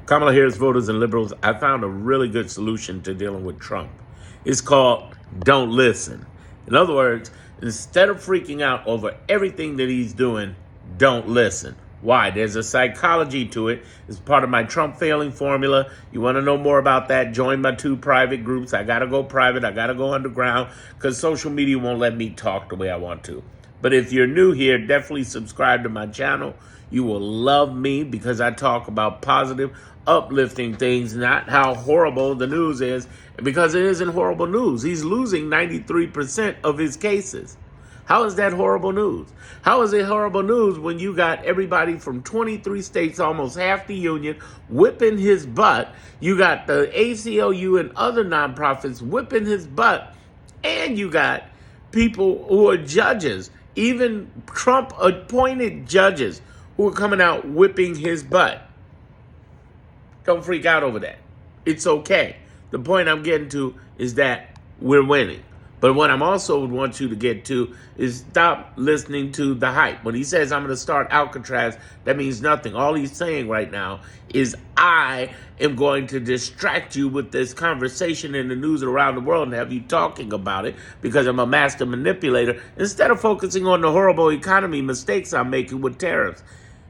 Kamala Harris voters and liberals, I found a really good solution to dealing with Trump. It's called don't listen. In other words, instead of freaking out over everything that he's doing, don't listen. Why? There's a psychology to it. It's part of my Trump failing formula. You want to know more about that? Join my 2 private groups. I got to go private. I got to go underground because social media won't let me talk the way I want to. But if you're new here, definitely subscribe to my channel. You will love me because I talk about positive, uplifting things, not how horrible the news is, because it isn't horrible news. He's losing 93% of his cases. How is that horrible news? How is it horrible news when you got everybody from 23 states, almost half the union, whipping his butt? You got the ACLU and other nonprofits whipping his butt, and you got people who are judges, even Trump-appointed judges, who are coming out whipping his butt. Don't freak out over that. It's okay. The point I'm getting to is that we're winning. But what I'm also would want you to get to is stop listening to the hype. When he says, I'm going to start Alcatraz, that means nothing. All he's saying right now is I am going to distract you with this conversation in the news around the world and have you talking about it because I'm a master manipulator, instead of focusing on the horrible economy mistakes I'm making with tariffs.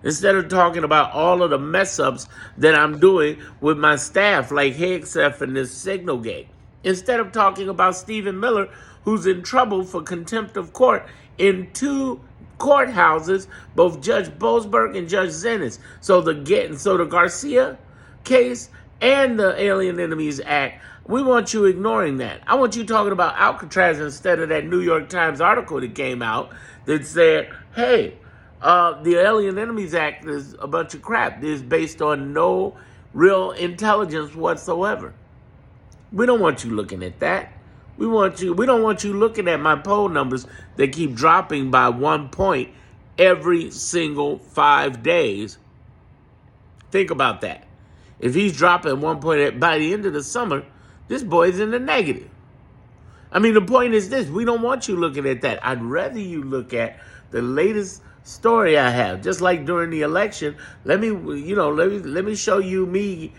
Instead of talking about all of the mess-ups that I'm doing with my staff, like Hegseth and this Signal Gate. Instead of talking about Stephen Miller, who's in trouble for contempt of court in 2 courthouses, both Judge Boasberg and Judge Zennis. So the Garcia case and the Alien Enemies Act, we want you ignoring that. I want you talking about Alcatraz instead of that New York Times article that came out that said, hey, the Alien Enemies Act is a bunch of crap. It's based on no real intelligence whatsoever. We don't want you looking at that. We don't want you looking at my poll numbers that keep dropping by 1 point every single 5 days. Think about that. If he's dropping 1 point by the end of the summer, this boy's in the negative. I mean, the point is this: we don't want you looking at that. I'd rather you look at the latest story I have. Just like during the election, let me show you me,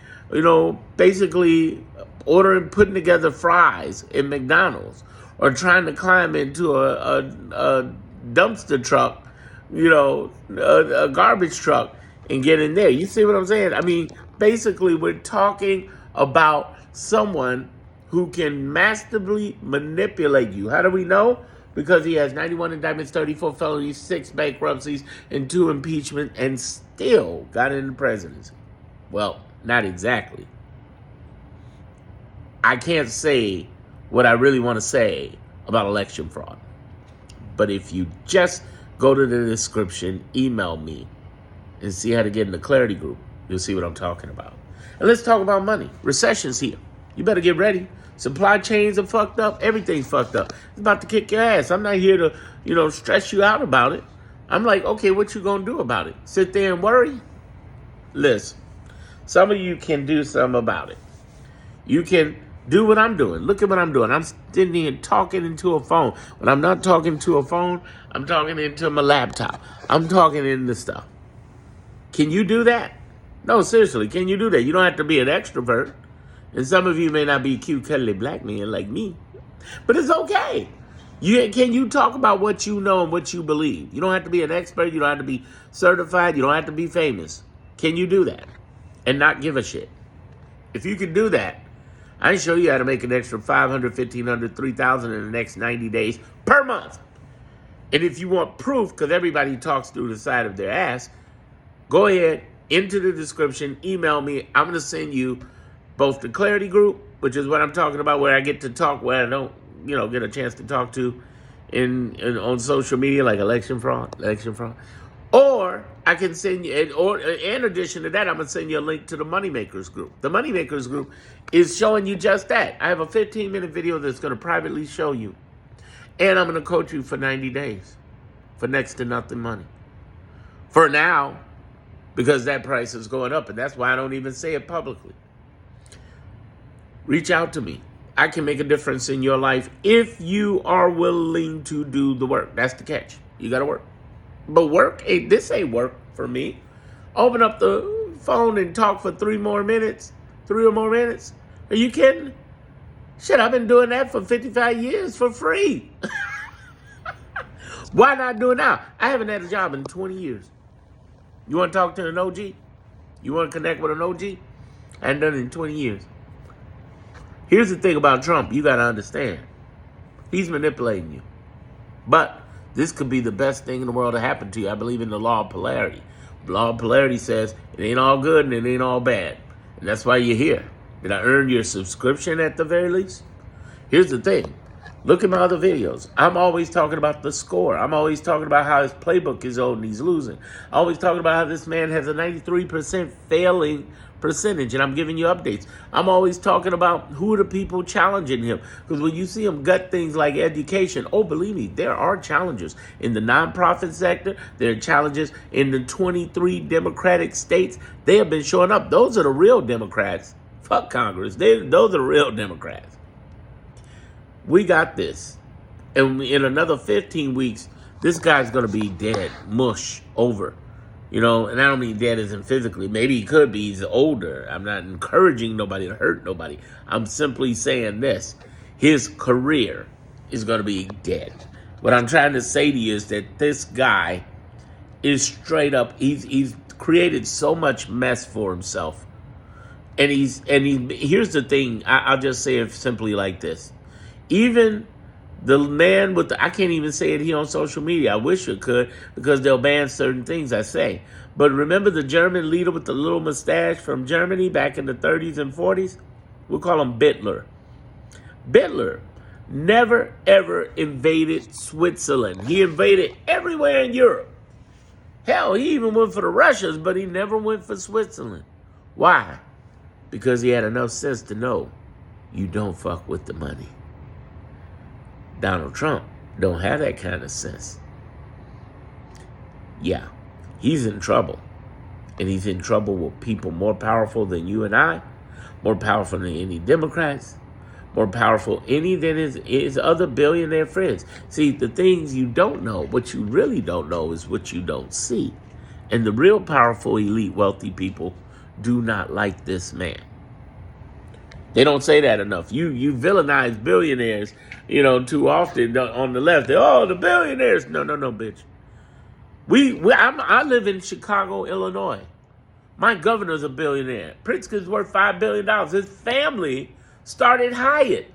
basically putting together fries in McDonald's, or trying to climb into a dumpster truck, a garbage truck, and get in there. You see what I'm saying? I mean, basically, we're talking about someone who can masterfully manipulate you. How do we know? Because he has 91 indictments, 34 felonies, 6 bankruptcies, and 2 impeachment, and still got in the presidency. Well, not exactly. I can't say what I really want to say about election fraud. But if you just go to the description, email me, and see how to get in the Clarity group, you'll see what I'm talking about. And let's talk about money. Recession's here. You better get ready. Supply chains are fucked up. Everything's fucked up. It's about to kick your ass. I'm not here to, stress you out about it. I'm like, okay, what you gonna do about it? Sit there and worry? Listen, some of you can do something about it. You can do what I'm doing. Look at what I'm doing. I'm sitting here talking into a phone. When I'm not talking to a phone, I'm talking into my laptop. I'm talking into stuff. Can you do that? No, seriously, can you do that? You don't have to be an extrovert. And some of you may not be cute, cuddly black men like me. But it's okay. Can you talk about what you know and what you believe? You don't have to be an expert. You don't have to be certified. You don't have to be famous. Can you do that and not give a shit? If you can do that, I can show you how to make an extra $500, $1,500, $3,000 in the next 90 days per month. And if you want proof, because everybody talks through the side of their ass, go ahead, into the description, email me. I'm going to send you both the Clarity group, which is what I'm talking about, where I get to talk where I don't, get a chance to talk to on social media, like election fraud. Or I can send you, in addition to that, I'm going to send you a link to the Moneymakers group. The Moneymakers group is showing you just that. I have a 15-minute video that's going to privately show you. And I'm going to coach you for 90 days for next to nothing money. For now, because that price is going up, and that's why I don't even say it publicly. Reach out to me. I can make a difference in your life if you are willing to do the work. That's the catch. You got to work. But this ain't work for me. Open up the phone and talk for 3 or more minutes? Are you kidding? Shit, I've been doing that for 55 years for free. Why not do it now? I haven't had a job in 20 years. You want to talk to an OG? You want to connect with an OG? I haven't done it in 20 years. Here's the thing about Trump. You got to understand. He's manipulating you. But this could be the best thing in the world to happen to you. I believe in the law of polarity. The law of polarity says it ain't all good and it ain't all bad. And that's why you're here. Did I earn your subscription at the very least? Here's the thing. Look at my other videos. I'm always talking about the score. I'm always talking about how his playbook is old and he's losing. I'm always talking about how this man has a 93% failing percentage, and I'm giving you updates. I'm always talking about who are the people challenging him. Because when you see him gut things like education, oh, believe me, there are challenges in the nonprofit sector. There are challenges in the 23 Democratic states. They have been showing up. Those are the real Democrats. Fuck Congress. Those are the real Democrats. We got this. And in another 15 weeks, this guy's going to be dead, mush, over. You know, and I don't mean dead as in physically. Maybe he could be. He's older. I'm not encouraging nobody to hurt nobody. I'm simply saying this. His career is going to be dead. What I'm trying to say to you is that this guy is straight up, he's created so much mess for himself. And here's the thing. I'll just say it simply like this. Even the man with I can't even say it here on social media. I wish it could, because they'll ban certain things I say. But remember the German leader with the little mustache from Germany back in the 30s and 40s? We'll call him Hitler. Hitler never, ever invaded Switzerland. He invaded everywhere in Europe. Hell, he even went for the Russians, but he never went for Switzerland. Why? Because he had enough sense to know you don't fuck with the money. Donald Trump don't have that kind of sense. Yeah, he's in trouble. And he's in trouble with people more powerful than you and I, more powerful than any Democrats, more powerful any than his other billionaire friends. See, the things you don't know, what you really don't know is what you don't see. And the real powerful, elite, wealthy people do not like this man. They don't say that enough. You villainize billionaires, too often on the left. The billionaires. No, bitch. I live in Chicago, Illinois. My governor's a billionaire. Pritzker's worth $5 billion. His family started Hyatt.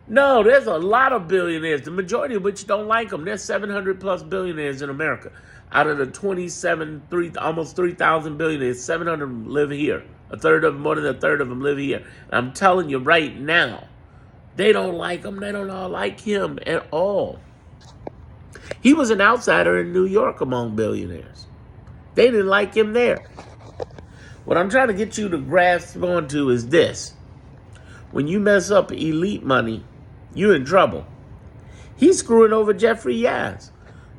No, there's a lot of billionaires, the majority of which don't like him. There's 700 plus billionaires in America. Out of the almost 3,000 billionaires, 700 of them live here. More than a third of them live here. And I'm telling you right now, they don't like him. They don't all like him at all. He was an outsider in New York among billionaires. They didn't like him there. What I'm trying to get you to grasp onto is this. When you mess up elite money, you're in trouble. He's screwing over Jeffrey Yazd.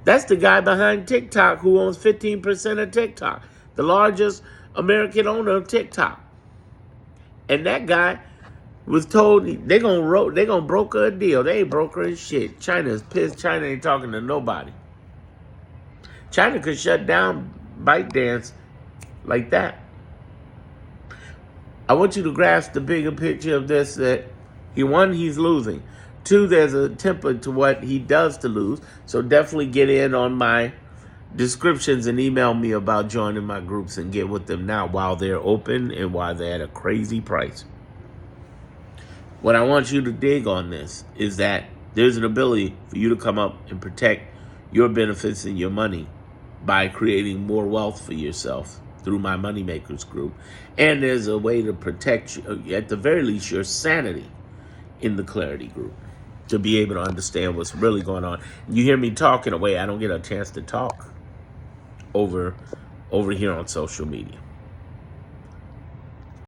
That's the guy behind TikTok who owns 15% of TikTok, the largest American owner of TikTok. And that guy was told they're gonna broker a deal. They ain't brokering shit. China's pissed. China ain't talking to nobody. China could shut down ByteDance like that. I want you to grasp the bigger picture of this, that he's losing. 2, there's a template to what he does to lose. So definitely get in on my descriptions and email me about joining my groups and get with them now while they're open and while they're at a crazy price. What I want you to dig on this is that there's an ability for you to come up and protect your benefits and your money by creating more wealth for yourself through my Moneymakers group. And there's a way to protect, at the very least, your sanity in the Clarity group, to be able to understand what's really going on. You hear me talking away, I don't get a chance to talk over here on social media.